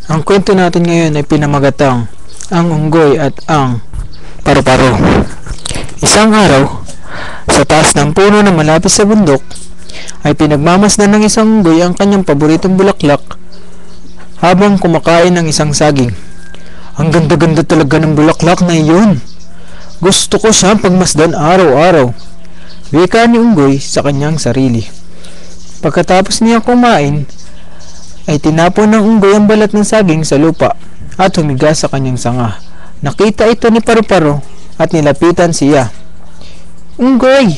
Ang kwento natin ngayon ay pinamagatang ang unggoy at ang paru-paro. Isang araw, sa taas ng puno na malapit sa bundok, ay pinagmamasdan ng isang unggoy ang kanyang paboritong bulaklak habang kumakain ng isang saging. Ang ganda-ganda talaga ng bulaklak na iyon. Gusto ko siyang pagmasdan araw-araw, wika ni unggoy sa kanyang sarili. Pagkatapos niya kumain, ay tinapon ng unggoy ang balat ng saging sa lupa at humiga sa kanyang sanga. Nakita ito ni Paru-Paro at nilapitan siya. "Unggoy,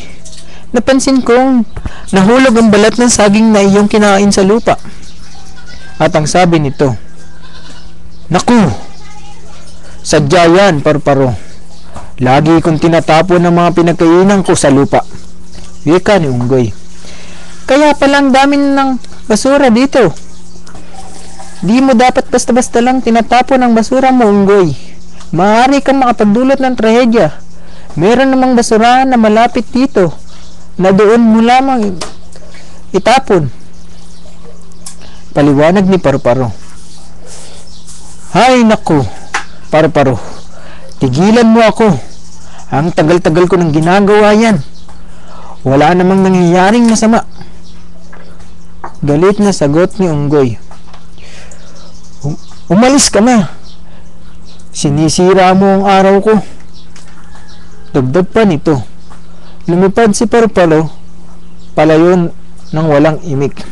napansin kong nahulog ang balat ng saging na iyong kinain sa lupa." At ang sabi nito, "Naku, sadya yan, Paru-Paro. Lagi kong tinatapon ang mga pinagkainan ko sa lupa," wika ni unggoy. "Kaya palang dami ng basura dito. Di mo dapat basta-basta lang tinatapon ang basura mo, unggoy. Maaari kang makapagdulot ng trahedya. Meron namang basura na malapit dito na doon mo lamang itapon," paliwanag ni Paru-Paro. "Hay naku, Paru-Paro, tigilan mo ako. Ang tagal-tagal ko nang ginagawa yan. Wala namang nangyayaring masama," galit na sagot ni unggoy. "Umalis ka na. Sinisira mo ang araw ko." Dagdag pa nito, lumipad si Paru-Paro palayon ng walang imik.